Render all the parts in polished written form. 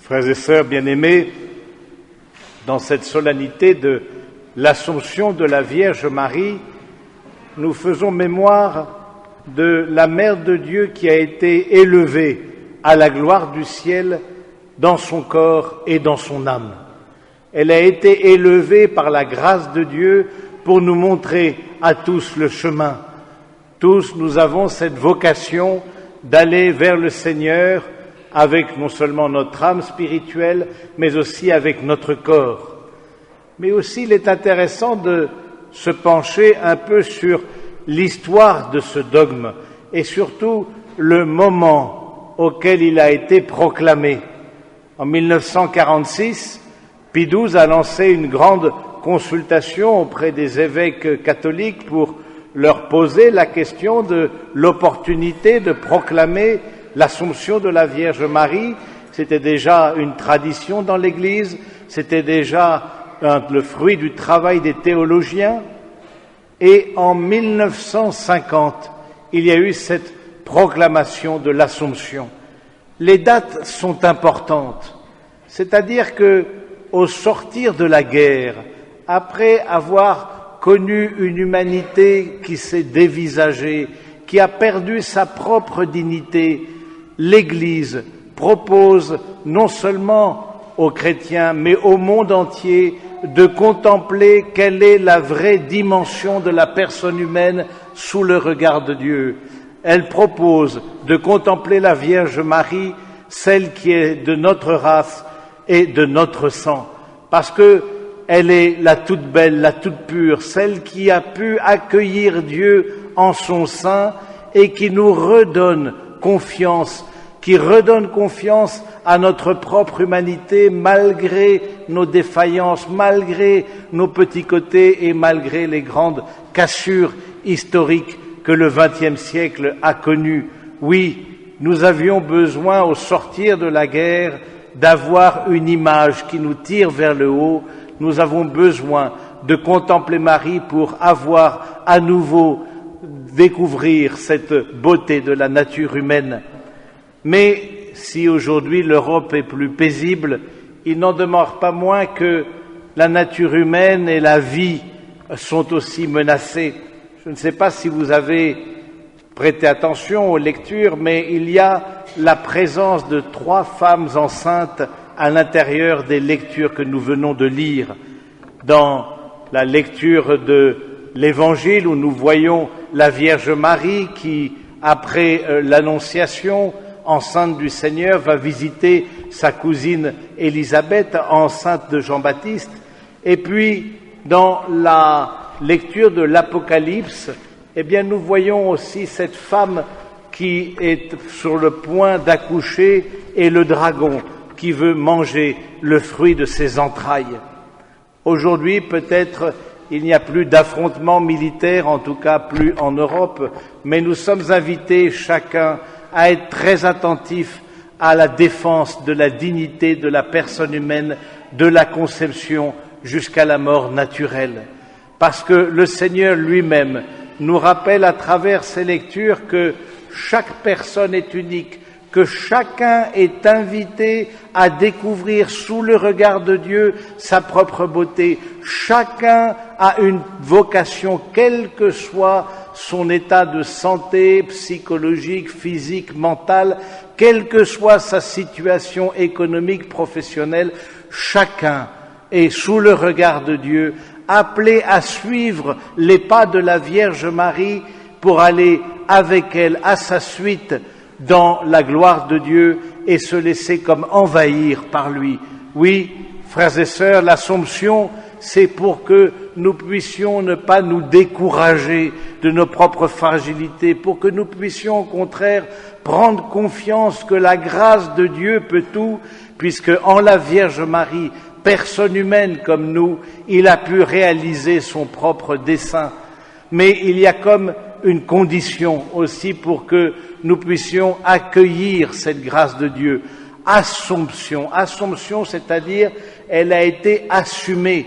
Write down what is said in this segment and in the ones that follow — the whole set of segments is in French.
Frères et sœurs bien-aimés, dans cette solennité de l'Assomption de la Vierge Marie, nous faisons mémoire de la Mère de Dieu qui a été élevée à la gloire du ciel dans son corps et dans son âme. Elle a été élevée par la grâce de Dieu pour nous montrer à tous le chemin. Tous nous avons cette vocation d'aller vers le Seigneur avec non seulement notre âme spirituelle, mais aussi avec notre corps. Mais aussi, il est intéressant de se pencher un peu sur l'histoire de ce dogme et surtout le moment auquel il a été proclamé. En 1946, Pie XII a lancé une grande consultation auprès des évêques catholiques pour leur poser la question de l'opportunité de proclamer l'Assomption de la Vierge Marie. C'était déjà une tradition dans l'Église, c'était déjà le fruit du travail des théologiens. Et en 1950, il y a eu cette proclamation de l'Assomption. Les dates sont importantes, c'est-à-dire que, au sortir de la guerre, après avoir connu une humanité qui s'est dévisagée, qui a perdu sa propre dignité, l'Église propose non seulement aux chrétiens, mais au monde entier, de contempler quelle est la vraie dimension de la personne humaine sous le regard de Dieu. Elle propose de contempler la Vierge Marie, celle qui est de notre race et de notre sang, parce que elle est la toute belle, la toute pure, celle qui a pu accueillir Dieu en son sein et qui nous redonne confiance, à notre propre humanité malgré nos défaillances, malgré nos petits côtés et malgré les grandes cassures historiques que le XXe siècle a connues. Oui, nous avions besoin au sortir de la guerre d'avoir une image qui nous tire vers le haut. Nous avons besoin de contempler Marie pour avoir à nouveau découvrir cette beauté de la nature humaine. Mais si aujourd'hui l'Europe est plus paisible, il n'en demeure pas moins que la nature humaine et la vie sont aussi menacées. Je ne sais pas si vous avez prêté attention aux lectures, mais il y a la présence de 3 femmes enceintes à l'intérieur des lectures que nous venons de lire. Dans la lecture de l'Évangile où nous voyons la Vierge Marie qui, après l'Annonciation, enceinte du Seigneur, va visiter sa cousine Élisabeth, enceinte de Jean-Baptiste. Et puis, dans la lecture de l'Apocalypse, eh bien, nous voyons aussi cette femme qui est sur le point d'accoucher et le dragon qui veut manger le fruit de ses entrailles. Aujourd'hui, peut-être, il n'y a plus d'affrontements militaires, en tout cas plus en Europe, mais nous sommes invités chacun à être très attentifs à la défense de la dignité de la personne humaine, de la conception jusqu'à la mort naturelle. Parce que le Seigneur lui-même nous rappelle à travers ces lectures que chaque personne est unique, que chacun est invité à découvrir sous le regard de Dieu sa propre beauté. Chacun a une vocation, quel que soit son état de santé psychologique, physique, mental, quelle que soit sa situation économique, professionnelle, chacun est sous le regard de Dieu, appelé à suivre les pas de la Vierge Marie pour aller avec elle à sa suite dans la gloire de Dieu et se laisser comme envahir par lui. Oui, frères et sœurs, l'Assomption, c'est pour que nous puissions ne pas nous décourager de nos propres fragilités, pour que nous puissions au contraire prendre confiance que la grâce de Dieu peut tout, puisque en la Vierge Marie, personne humaine comme nous, il a pu réaliser son propre dessein. Mais il y a comme une condition aussi pour que nous puissions accueillir cette grâce de Dieu. Assomption, c'est-à-dire elle a été assumée.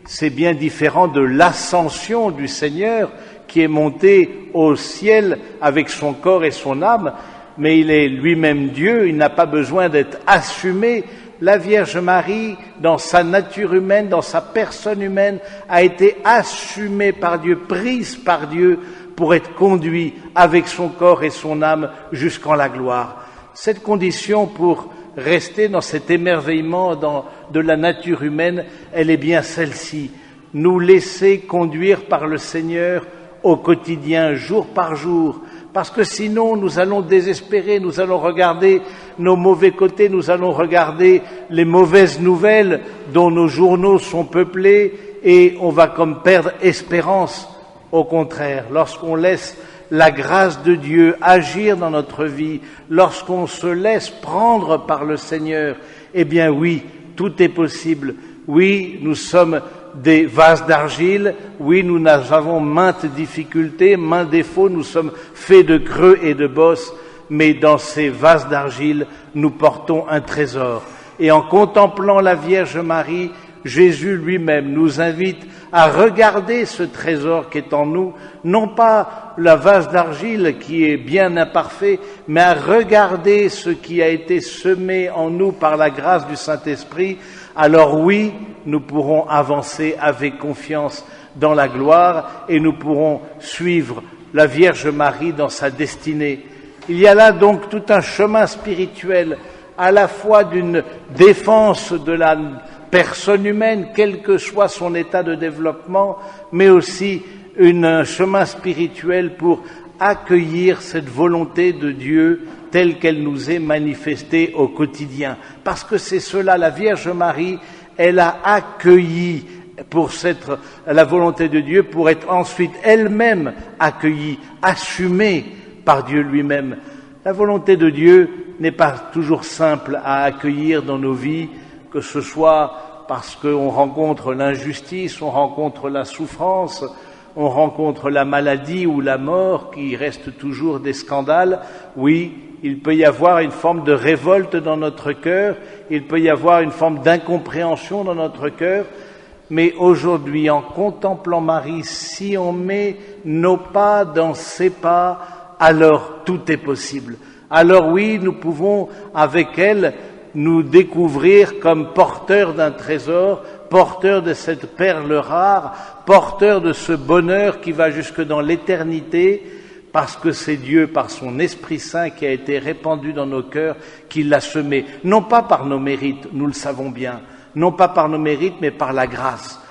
C'est bien différent de l'ascension du Seigneur qui est monté au ciel avec son corps et son âme, mais il est lui-même Dieu, il n'a pas besoin d'être assumé, la Vierge Marie, dans sa nature humaine, dans sa personne humaine, a été assumée par Dieu, prise par Dieu, pour être conduite avec son corps et son âme jusqu'en la gloire. Cette condition pour rester dans cet émerveillement de la nature humaine, elle est bien celle-ci. Nous laisser conduire par le Seigneur au quotidien, jour par jour, parce que sinon nous allons désespérer, nous allons regarder nos mauvais côtés, nous allons regarder les mauvaises nouvelles dont nos journaux sont peuplés et on va comme perdre espérance. Au contraire, lorsqu'on laisse la grâce de Dieu agir dans notre vie, lorsqu'on se laisse prendre par le Seigneur, eh bien oui, tout est possible. Oui, nous sommes des vases d'argile, oui, nous avons maintes difficultés, maints défauts, nous sommes faits de creux et de bosses, mais dans ces vases d'argile, nous portons un trésor. Et en contemplant la Vierge Marie, Jésus lui-même nous invite à regarder ce trésor qui est en nous, non pas la vase d'argile qui est bien imparfait, mais à regarder ce qui a été semé en nous par la grâce du Saint-Esprit. Alors oui, nous pourrons avancer avec confiance dans la gloire et nous pourrons suivre la Vierge Marie dans sa destinée. Il y a là donc tout un chemin spirituel, à la fois d'une défense de la personne humaine, quel que soit son état de développement, mais aussi un chemin spirituel pour accueillir cette volonté de Dieu telle qu'elle nous est manifestée au quotidien. Parce que c'est cela, la Vierge Marie, elle a accueilli la volonté de Dieu pour être ensuite elle-même accueillie, assumée par Dieu lui-même. La volonté de Dieu n'est pas toujours simple à accueillir dans nos vies, que ce soit parce qu'on rencontre l'injustice, on rencontre la souffrance, on rencontre la maladie ou la mort qui restent toujours des scandales. Oui, il peut y avoir une forme de révolte dans notre cœur, il peut y avoir une forme d'incompréhension dans notre cœur, mais aujourd'hui, en contemplant Marie, si on met nos pas dans ses pas, alors tout est possible. Alors oui, nous pouvons avec elle nous découvrir comme porteurs d'un trésor, porteurs de cette perle rare, porteurs de ce bonheur qui va jusque dans l'éternité, parce que c'est Dieu, par son Esprit Saint qui a été répandu dans nos cœurs, qui l'a semé. Non pas par nos mérites, nous le savons bien, non pas par nos mérites, mais par la grâce.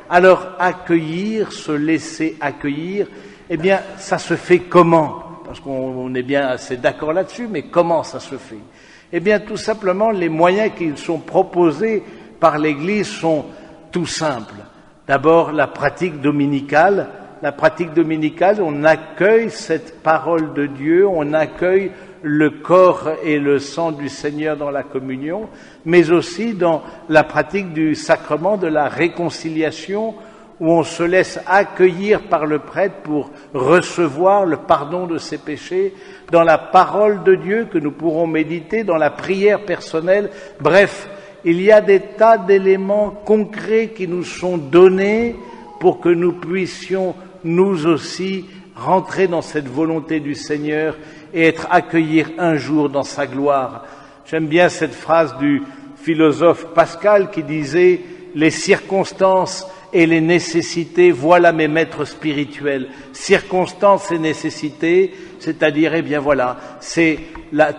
Alors, accueillir, se laisser accueillir, eh bien, ça se fait comment ? Parce qu'on est bien assez d'accord là-dessus, mais comment ça se fait ? Eh bien, tout simplement, les moyens qui sont proposés par l'Église sont tout simples. D'abord, la pratique dominicale. La pratique dominicale, on accueille cette parole de Dieu, on accueille le corps et le sang du Seigneur dans la communion, mais aussi dans la pratique du sacrement de la réconciliation, où on se laisse accueillir par le prêtre pour recevoir le pardon de ses péchés, dans la parole de Dieu que nous pourrons méditer, dans la prière personnelle. Bref, il y a des tas d'éléments concrets qui nous sont donnés pour que nous puissions nous aussi rentrer dans cette volonté du Seigneur et être accueillis un jour dans sa gloire. J'aime bien cette phrase du philosophe Pascal qui disait « Les circonstances et les nécessités, voilà mes maîtres spirituels. » Circonstances et nécessités, c'est-à-dire, eh bien voilà, c'est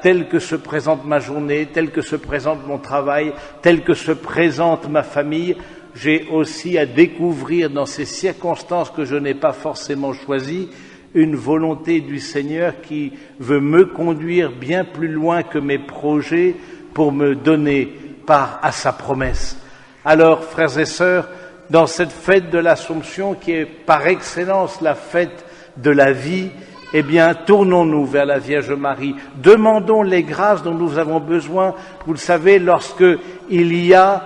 telle que se présente ma journée, telle que se présente mon travail, telle que se présente ma famille. J'ai aussi à découvrir dans ces circonstances que je n'ai pas forcément choisies, une volonté du Seigneur qui veut me conduire bien plus loin que mes projets pour me donner part à sa promesse. Alors, frères et sœurs, dans cette fête de l'Assomption qui est par excellence la fête de la vie, eh bien, tournons-nous vers la Vierge Marie, demandons les grâces dont nous avons besoin. Vous le savez, lorsque il y a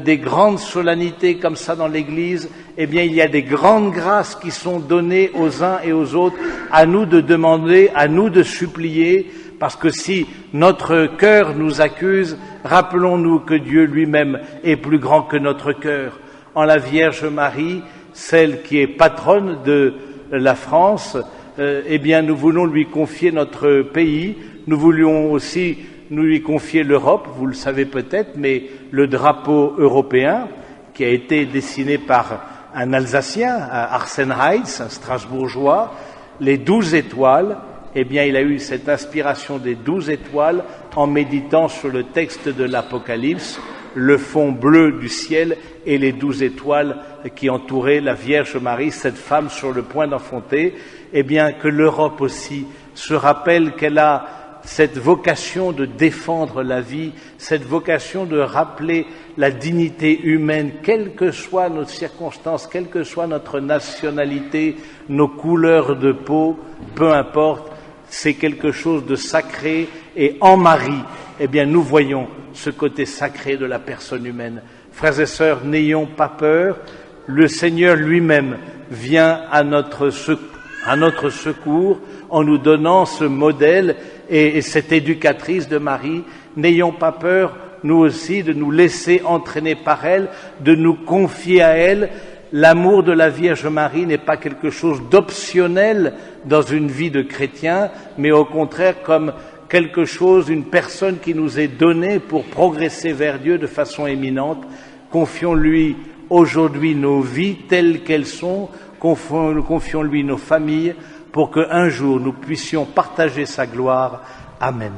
des grandes solennités comme ça dans l'Église, eh bien, il y a des grandes grâces qui sont données aux uns et aux autres, à nous de demander, à nous de supplier, parce que si notre cœur nous accuse, rappelons-nous que Dieu lui-même est plus grand que notre cœur. En la Vierge Marie, celle qui est patronne de la France, eh bien, nous voulons lui confier notre pays. Nous voulions aussi nous lui confier l'Europe, vous le savez peut-être, mais le drapeau européen, qui a été dessiné par un Alsacien, Arsène Heitz, un Strasbourgeois, les 12 étoiles, eh bien, il a eu cette inspiration des 12 étoiles en méditant sur le texte de l'Apocalypse, le fond bleu du ciel et les 12 étoiles qui entouraient la Vierge Marie, cette femme sur le point d'enfanter. Eh bien, que l'Europe aussi se rappelle qu'elle a cette vocation de défendre la vie, cette vocation de rappeler la dignité humaine, quelles que soient nos circonstances, quelle que soit notre nationalité, nos couleurs de peau, peu importe, c'est quelque chose de sacré. Et en Marie, eh bien, nous voyons ce côté sacré de la personne humaine. Frères et sœurs, n'ayons pas peur, le Seigneur lui-même vient à notre secours en nous donnant ce modèle et cette éducatrice de Marie. N'ayons pas peur, nous aussi, de nous laisser entraîner par elle, de nous confier à elle. L'amour de la Vierge Marie n'est pas quelque chose d'optionnel dans une vie de chrétien, mais au contraire comme quelque chose, une personne qui nous est donnée pour progresser vers Dieu de façon éminente. Confions-lui aujourd'hui nos vies telles qu'elles sont, confions-lui nos familles, pour qu'un jour nous puissions partager sa gloire. Amen.